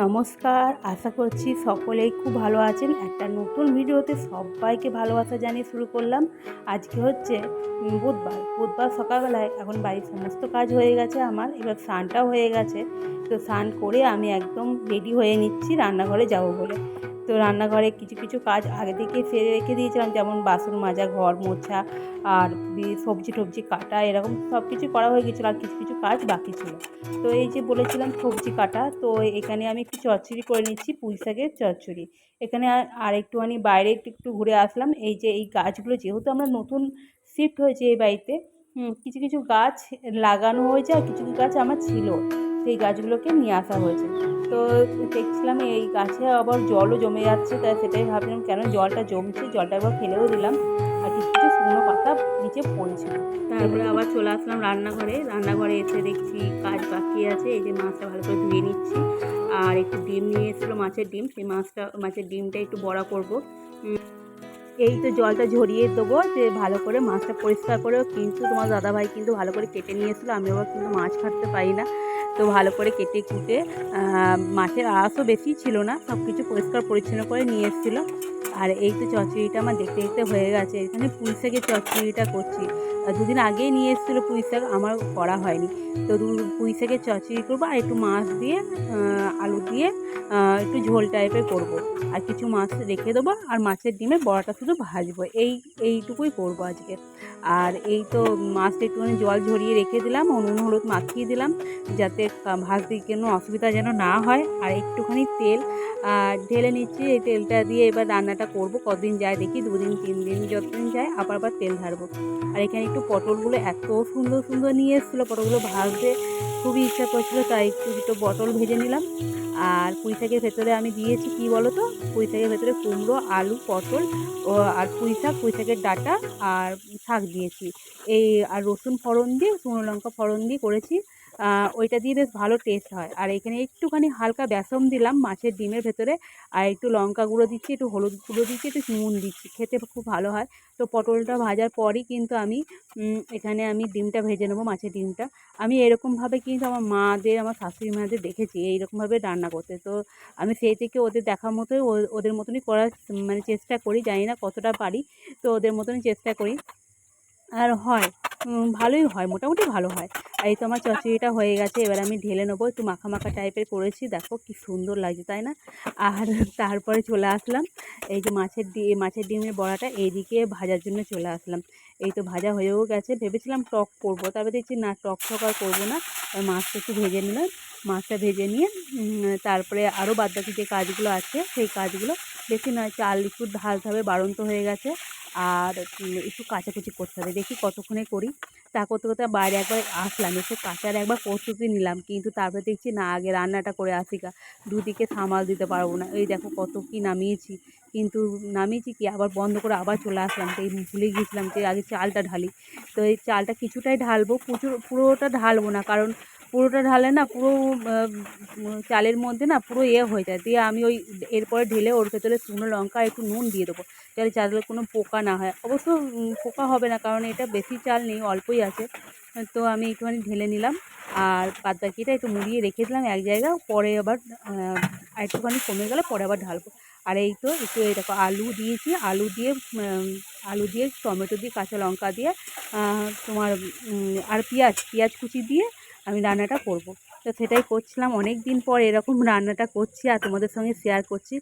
নমস্কার, আশা করছি সকলেই খুব ভালো আছেন। একটা নতুন ভিডিওতে সবাইকে ভালোবাসা জানিয়ে শুরু করলাম। আজকে হচ্ছে বুধবার সকালবেলায় এখন বাড়ির সমস্ত কাজ হয়ে গেছে আমার, এবার স্নানটাও হয়ে গেছে। তো স্নান করে আমি একদম রেডি হয়ে নিচ্ছি রান্নাঘরে যাব বলে। তো রান্নাঘরে কিছু কিছু কাজ আগে থেকে সেরে রেখে দিয়েছিলাম, যেমন বাসন মাজা, ঘর মোছা আর সবজি টবজি কাটা, এরকম সব কিছু করা হয়ে গেছিলো, আর কিছু কিছু কাজ বাকি ছিল। তো এই যে বলেছিলাম সবজি কাটা, তো এখানে আমি একটু চচ্চড়ি করে নিচ্ছি, পুঁই শাকের চচ্চড়ি। এখানে আর একটুখানি বাইরে একটু ঘুরে আসলাম। এই যে এই গাছগুলো, যেহেতু আমরা নতুন শিফট হয়েছে এই বাড়িতে, কিছু কিছু গাছ লাগানো হয়েছে আর কিছু কিছু গাছ আমার ছিল, সেই গাছগুলোকে নিয়ে আসা হয়েছে। তো দেখছিলাম এই গাছে আবার জলও জমে যাচ্ছে, তাই সেটাই ভাবলাম কেন জলটা জমছে, জলটা একবার ফেলেও দিলাম। আর কিছু কিছু শুকনো পাতা নিচে পড়েছিল। তারপরে আবার চলে আসলাম রান্নাঘরে এসে দেখছি কাজ বাকি আছে। এই যে মাছটা ভালো করে ধুয়ে নিচ্ছি, আর একটু ডিম নিয়ে এসেছিলো, মাছের ডিম, সেই মাছের ডিমটা একটু বড়া করব। এই তো জলটা ঝরিয়ে দেবো, যে ভালো করে মাছটা পরিষ্কার করেও, কিন্তু তোমার দাদাভাই কিন্তু ভালো করে কেটে নিয়ে এসেছিলো। আমি আবার কিন্তু মাছ কাটতে পারি না, তো ভালো করে কেটে কুটে মাছের আঁশও বেশি ছিল না, সব কিছু পরিষ্কার পরিচ্ছন্ন করে নিয়ে এসেছিলো। আর এই তো চচ্চড়িটা আমার দেখতে দেখতে হয়ে গেছে। এখানে পুঁই শাকের চচ্চড়িটা করছি। দুদিন আগেই নিয়ে এসেছিলো পুঁই শাক, আমার করা হয়নি। তো পুঁই শাকের চচ্চড়ি করবো, আর একটু মাছ দিয়ে আলু দিয়ে একটু ঝোল টাইপের করব। আর কিছু মাছ রেখে দেবো, আর মাছের ডিমের বড়াটা শুধু ভাজবো, এইটুকুই করবো আজকে। আর এই তো মাছটা একটুখানি জল ঝরিয়ে রেখে দিলাম, নুন হলুদ মাখিয়ে দিলাম, যাতে ভাজতে কোনো অসুবিধা যেন না হয়। আর একটুখানি তেল ঢেলে নিচ্ছি, এই তেলটা দিয়ে এবার রান্নাটা করব। কদিন যায় দেখি, 2 দিন 3 দিন, যতদিন যায় আবার তেল ঢালবো। আর এখানে একটু পটলগুলো এত সুন্দর সুন্দর নিয়ে এসেছিলো, পটলগুলো ভাজতে খুবই ইচ্ছা করছিলো, তাই একটু পটল ভেজে নিলাম। আর পুঁই শাকের ভেতরে আমি দিয়েছি কি বলো তো, পুঁই শাকের ভেতরে কুমড়ো, আলু, পটল আর পুঁই শাকের ডাঁটা আর শাক দিয়েছি। আর রসুন ফোড়ন দিয়ে, শুকনো লঙ্কা ফোড়ন দিয়ে করেছি। ওইটা দিয়ে বেশ ভালো টেস্ট হয়। আর এখানে একটুখানি হালকা বেসন দিলাম মাছের ডিমের ভেতরে, আর একটু লঙ্কা গুঁড়ো দিচ্ছি, একটু হলুদ গুঁড়ো দিচ্ছি, একটু নুন দিচ্ছি, খেতে খুব ভালো হয়। তো পটলটা ভাজার পরই কিন্তু এখানে আমি ডিমটা ভেজে নেবো, মাছের ডিমটা। আমি এরকমভাবে কিন্তু আমার শাশুড়ি মাদের দেখেছি এইরকমভাবে রান্না করতে। তো আমি সেই থেকে ওদের দেখা মতোই ওদের মতনই করার চেষ্টা করি, জানি না কতটা পারি, তো ওদের মতনই চেষ্টা করি। আর হয়, ভালোই হয়, মোটামুটি ভালো হয়। আর এই তো আমার চচ্চড়িটা হয়ে গেছে, এবার আমি ঢেলে নেবো। একটু মাখা মাখা টাইপের করেছি, দেখো কি সুন্দর লাগছে, তাই না? আর তারপরে চলে আসলাম এই যে মাছের ডিমের বড়াটা এইদিকে ভাজার জন্য চলে আসলাম। এই তো ভাজা হয়েও গেছে, ভেবেছিলাম টক করবো, তারপরে দেখছি না, টক আর করবো না। মাছটা একটু ভেজে নিলাম, মাছটা ভেজে নিয়ে তারপরে আরও বাদবাকি যে কাজগুলো আছে সেই কাজগুলো, বেশি নয়, চাল একটু ঢালতে হবে, বাড়ন্ত হয়ে গেছে। আর একটু কাচাকুচি করতে হবে, দেখি কতক্ষণে করি। তা করতে করতে বাইরে একবার আসলাম, এসে কাচার একবার প্রস্তুতি নিলাম, কিন্তু তারপরে দেখছি না, আগে রান্নাটা করে আসি গা, দুদিকে সামাল দিতে পারবো না। এই দেখো কত কি নামিয়েছি, কিন্তু নামিয়েছি কি আবার বন্ধ করে আবার চলে আসলাম। তো এই ভুলে গিয়েছিলাম যে আগে চালটা ঢালি। তো এই চালটা কিছুটাই ঢালবো, পুরোটা ঢালবো না, কারণ পুরোটা ঢালে না পুরো চালের মধ্যে না পুরো হয়ে যায়। দিয়ে আমি এরপরে ঢেলে ওর ভেতরে শুকনো লঙ্কা আর একটু নুন দিয়ে দেবো, যাতে চালের কোনো পোকা না হয়। অবশ্য পোকা হবে না, কারণ এটা বেশি চাল নেই, অল্পই আছে। তো আমি একটুখানি ঢেলে নিলাম, আর বাদবাকিটা একটু মুড়িয়ে রেখে দিলাম এক জায়গায়, পরে আবার একটুখানি কমে গেলে পরে আবার ঢালবো। আর এই তো একটু এই দেখো আলু দিয়েছি, আলু দিয়ে টমেটো দিয়ে কাঁচা লঙ্কা দিয়ে তোমার আর পেঁয়াজ কুচি দিয়ে আমি রান্নাটা করব। তো সেটাই করছিলাম, অনেক দিন পর এরকম রান্নাটা করছি আর তোমাদের সঙ্গে শেয়ার করছি।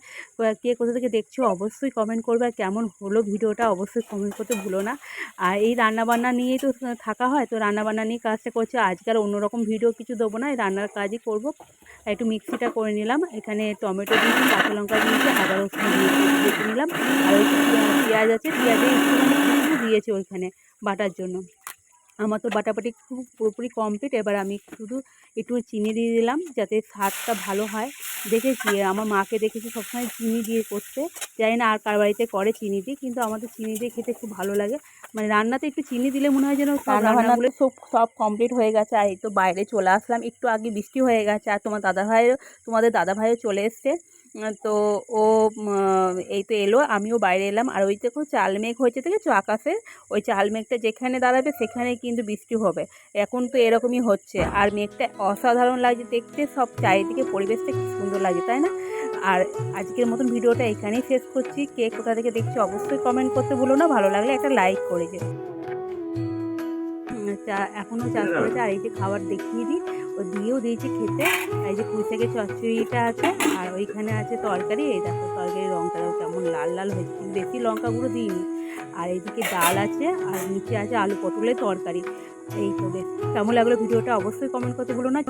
কে কোথা থেকে দেখছো অবশ্যই কমেন্ট করবে, আর কেমন হলো ভিডিওটা অবশ্যই কমেন্ট করতে ভুলো না। আর এই রান্নাবান্না নিয়েই তো থাকা হয়, তো রান্নাবান্না নিয়ে কাজটা করছি। আজকাল অন্যরকম ভিডিও কিছু দেবো না, এই রান্নার কাজই করব। একটু মিক্সিটা করে নিলাম, এখানে টমেটো দিয়েছি, কাঁচা লঙ্কা দিয়েছি, আদা রসুন দিয়েছি নিলাম। আর ওই পেঁয়াজ আছে, পেঁয়াজে একটু দিয়েছি ওইখানে বাটার জন্য। আমার তো বাটাবাটি পুরোপুরি কমপ্লিট। এবার আমি শুধু একটু চিনি দিয়ে দিলাম, যাতে স্বাদটা ভালো হয়। দেখেছি আমার মাকে দেখেছি সবসময় চিনি দিয়ে করতে, জানি না আর কার বাড়িতে করে চিনি দিয়ে, কিন্তু আমাদের চিনি দিয়ে খেতে খুব ভালো লাগে। রান্নাতে একটু চিনি দিলে মনে হয় যেন রান্নাগুলো সব কমপ্লিট হয়ে গেছে। আর এই তো বাইরে চলে আসলাম, একটু আগে বৃষ্টি হয়ে গেছে, আর তোমাদের দাদাভাইও চলে এসছে। তো ও এই তো এলো, আমিও বাইরে এলাম। আর ওই দেখো চাল মেঘ হয়েছে দেখেছো আকাশে, ওই চাল মেঘটা যেখানে দাঁড়াবে সেখানেই কিন্তু বৃষ্টি হবে। এখন তো এরকমই হচ্ছে, আর মেঘটা অসাধারণ লাগছে দেখতে, সব চারিদিকে পরিবেশটা কি সুন্দর লাগছে, তাই না? আর আজকের মতন ভিডিওটা এখানেই শেষ করছি। কে কোথা থেকে দেখছো অবশ্যই কমেন্ট করতে ভুলো না, ভালো লাগলে একটা লাইক করে দিও। চা এখনও চাষ করেছে। আর এই যে খাবার দেখিয়ে দিই, ও দিয়েও দিয়েছে খেতে। এই যে পুঁই শাকের চচ্চড়িটা আছে, আর ওইখানে আছে তরকারি। এই দেখো তরকারির রঙটা কেমন লাল লাল হয়েছে, কিন্তু বেশি লঙ্কা গুঁড়ো দিইনি। আর এইদিকে ডাল আছে, আর নিচে আছে আলু পটলের তরকারি। এই তো বেশ, কেমন লাগলো ভিডিওটা অবশ্যই কমেন্ট করতে ভুলো না।